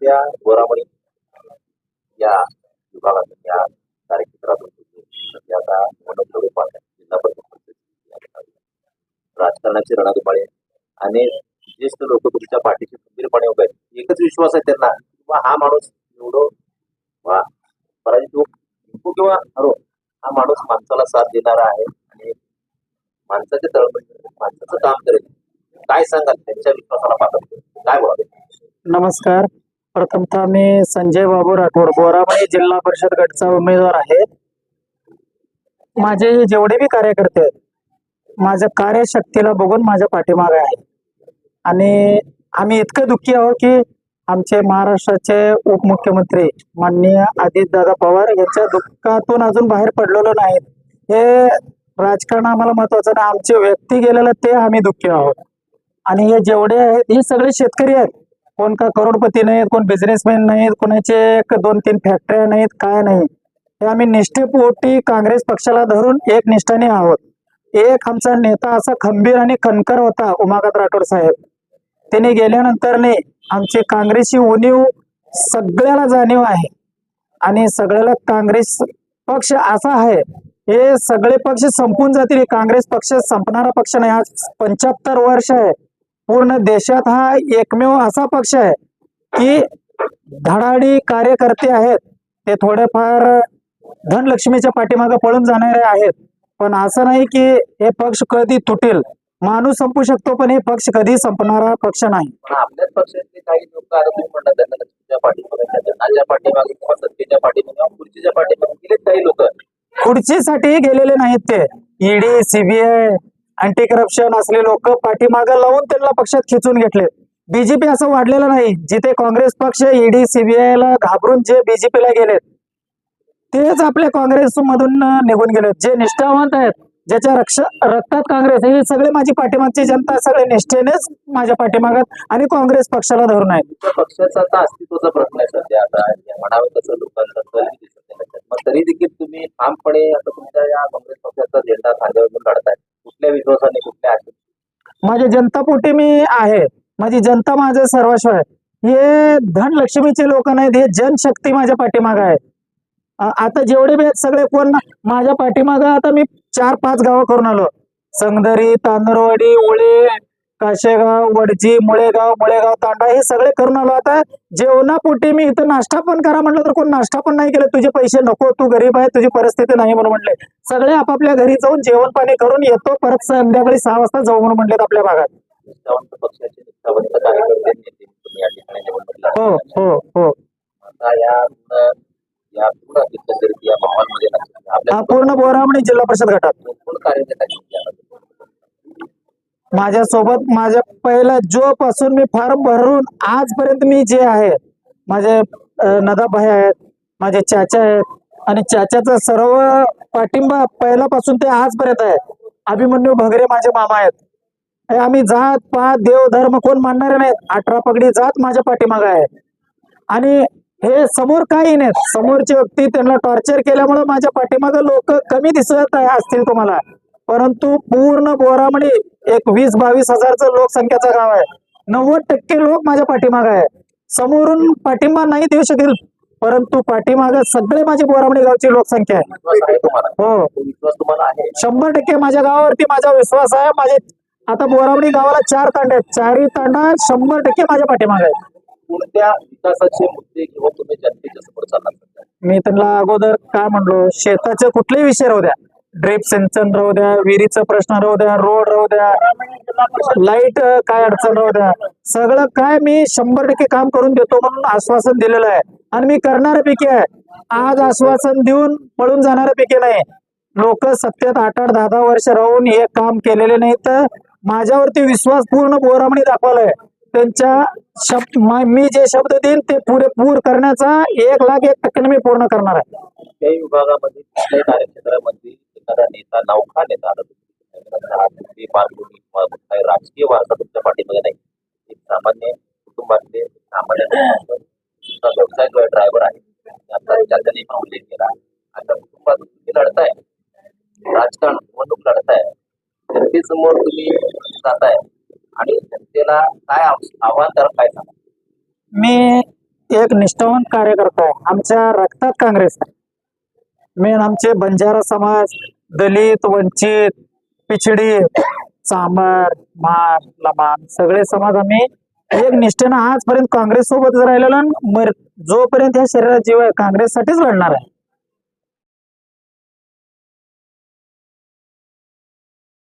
त्या गोरामणी या विभागातून या कार्यक्षेत्रातून सध्या आता निवडणूक लढू पाहतात. जिल्हा परिषद राजकारणाची रणधुमाळी आणि ज्येष्ठ लोक तुमच्या पाठीशी खंबीरपणे उभे आहेत. एकच विश्वास आहे त्यांना किंवा हा माणूस निवडो वा पराजित हो, जिंकू किंवा हरो, हा माणूस माणसाला साथ देणारा आहे आणि माणसाचे तळमळ माणसाचं काम करेल. काय सांगाल त्यांच्या विश्वासाला पात्र काय बोलावे? नमस्कार. प्रथमतः मी संजय बाबू राठोड, बोरामणी जिल्हा परिषद गटचा उमेदवार आहे. माझे जेवढे बी कार्यकर्ते आहेत, माझ्या कार्यशक्तीला बघून माझ्या पाठीमागे आहे आणि आम्ही इतके दुःखी आहोत की आमचे महाराष्ट्राचे उपमुख्यमंत्री माननीय अजितदादा पवार यांच्या दुःखातून अजून बाहेर पडलेलो नाहीत. हे राजकारण आम्हाला महत्वाचं नाही, आमचे व्यक्ती गेलेलं ते आम्ही दुःखी आहोत. आणि हे जेवढे आहेत हे सगळे शेतकरी आहेत. कोण का करोडपती नाहीत, कोण बिझनेसमॅन नाहीत, कोणाचे 2-3 फॅक्टऱ्या नाहीत, काय नाही. हे आम्ही निष्ठेपोटी काँग्रेस पक्षाला धरून एक निष्ठाने आहोत. एक आमचा नेता असा खंबीर आणि कणकर होता, उमाकांत राठोड साहेब. त्याने गेल्यानंतर आमची काँग्रेसची उणीव सगळ्याला जाणीव आहे आणि सगळ्याला काँग्रेस पक्ष असा आहे, हे सगळे पक्ष संपून जातील. काँग्रेस पक्ष संपणारा पक्ष नाही. आज 75 वर्ष आहे. पूर्ण देशात हा एकमेव असा पक्ष आहे की धडाडी कार्यकर्ते आहेत. ते थोडेफार धनलक्ष्मीच्या पाठीमागे पळून जाणारे आहेत, पण असं नाही की हे पक्ष कधी तुटेल. माणूस संपू शकतो पण हे पक्ष कधी संपणारा पक्ष नाही. पण आपल्याच पक्षातले काही लोक आता तुम्ही म्हणतात त्यांना लक्ष्मीच्या पाठीमागे, धनाच्या पाठीमागे किंवा सत्तेच्या पाठीमागे किंवा खुर्चीच्या पाठीमागे गेलेत काही लोक. खुर्चीसाठी गेलेले नाहीत. ते ईडी, सीबीआय, अँटी करप्शन असले लोक पाठीमागे लावून त्यांना पक्षात खिचून घेतले. बीजेपी असं वाढलेलं नाही. जिथे काँग्रेस पक्ष ईडी, सीबीआय ला घाबरून जे बीजेपीला गेलेत तेच आपल्या काँग्रेस मधून निघून गेलेत. जे निष्ठावंत आहेत, ज्याच्या रक्तात काँग्रेस, हे सगळे माझी पाठीमागची जनता सगळे निष्ठेनेच माझ्या पाठीमागत आणि काँग्रेस पक्षाला धरून आहेत. पक्षाचा आता अस्तित्वाचा प्रश्न आहे सध्या. आता म्हणावं तसं लोकांचा कल दिसत नाही. मग तरी देखील तुम्ही ठामपणे आता तुमच्या या काँग्रेस पक्षाचा झेंडा खांद्यावर घेऊन काढताय. कुठल्या विश्वासाने, कुठल्या आशेने? माझ्या जनतापोटी मी आहे. माझी जनता माझं सर्वस्व आहे. हे धनलक्ष्मीचे लोक नाहीत, हे जनशक्ती माझ्या पाठीमागे आहे. आता जेवढे बी आहेत सगळे कोण माझ्या पाठीमागं. आता मी 4-5 गावं करून आलो. संगदरी, तांदरवाडी, उळे, काशेगाव, वडजी, मुळेगाव, तांडा, हे सगळे करून आलो. आता जेवणापोटी मी इथं नाश्ता पण करा म्हटलं तर कोण नाश्ता पण नाही केलं. तुझे पैसे नको, तू गरीब आहे, तुझी परिस्थिती नाही म्हणून म्हटले. सगळे आपापल्या घरी जाऊन जेवण पाणी करून येतो, परत संध्याकाळी 6 वाजता जाऊ म्हणून म्हटलेत आपल्या भागात. निष्ठावंत पक्षाचे निष्ठावंत कार्यकर्ते नेते तुम्ही या ठिकाणी निवडणूक हो लढवताय. हो हो. आता या पूर्ण एकंदरीत या माहोलमध्ये आपल्या पूर्ण बोरामणी जिल्हा परिषद गटात कोण कार्यकर्ता आहेत? माझ्यासोबत माझ्या पहिला जो पासून मी फार्म भरून आजपर्यंत मी जे आहे, माझे नदाभाई आहेत, माझे चाचा आहेत आणि चाचाचा सर्व पाठिंबा पहिल्यापासून ते आजपर्यंत आहे. अभिमन्यू भगरे माझे मामा आहेत. हे आम्ही जात पात देव धर्म कोण मानणारे नाहीत. 18 पगडी जात माझ्या पाठीमागे आहे. आणि हे समोर काही नाहीत. समोरची व्यक्ती त्यांना टॉर्चर केल्यामुळे माझ्या पाठीमागे लोक कमी दिसत असतील तुम्हाला, परंतु पूर्ण बोरामणी एक 20-22 हजारचं लोकसंख्याचं गाव आहे. 90% लोक माझ्या पाठीमागे आहे. समोरून पाठिंबा नाही देऊ शकेल, परंतु पाठीमागे सगळे माझी बोरामणी गावची लोकसंख्या आहे. हो, विश्वास तुम्हाला आहे? 100% माझ्या गावावरती माझा विश्वास आहे. माझे आता बोरामणी गावाला 4 तांडे आहेत. 4ही तांडा 100% माझ्या पाठीमागे आहे. कोणत्या विकासाचे मुद्दे घेऊन तुम्ही जनतेच्या समोर चालणार? मी त्यांना अगोदर काय म्हणलो, शेताचे कुठलेही विषय राहू द्या, ड्रिप सिंचन राहू द्या, विहिरीचा प्रश्न राहू द्या, रोड राहू द्या, लाईट काय अडचण राहू द्या, सगळं काय मी 100% काम करून देतो म्हणून आश्वासन दिलेलं आहे आणि मी करणाऱ्यापैकी आहे. आज आश्वासन देऊन पळून जाणाऱ्यापैकी नाही. लोक सत्तेत 8-8, 10-10 वर्ष राहून हे काम केलेले नाही, तर माझ्यावरती विश्वास पूर्ण बोरामणी दाखवलाय. त्यांच्या मी जे शब्द देईन ते पुरेपूर करण्याचा 1,01,000% मी पूर्ण करणार आहे. कुठल्याही विभागामध्ये, कुठल्याही कार्यक्षेत्रामध्ये एखादा नेता, नौका नेता आता काही राजकीय वारसा तुमच्या पाठीमध्ये नाही. एक सामान्य कुटुंबातले सामान्य व्यवसाय ड्रायव्हर आहे. त्याने पण उल्लेख केला. आता कुटुंबातून तुम्ही लढताय, राजकारण निवडणूक लढताय, जनतेसमोर तुम्ही जाताय आणि जनतेला काय आव्हान करा, काय सांगा? मी एक निष्ठावंत कार्यकर्ता आहे. आमच्या रक्तात काँग्रेस आहे. मेन आमचे बंजारा समाज, दलित, वंचित, पिछडी, चांभार, मार, लमाण सगळे समाज आम्ही एक निष्ठेनं आजपर्यंत काँग्रेस सोबत राहिलेलो आणि जोपर्यंत या शरीरात जीव आहे काँग्रेससाठीच लढणार आहे.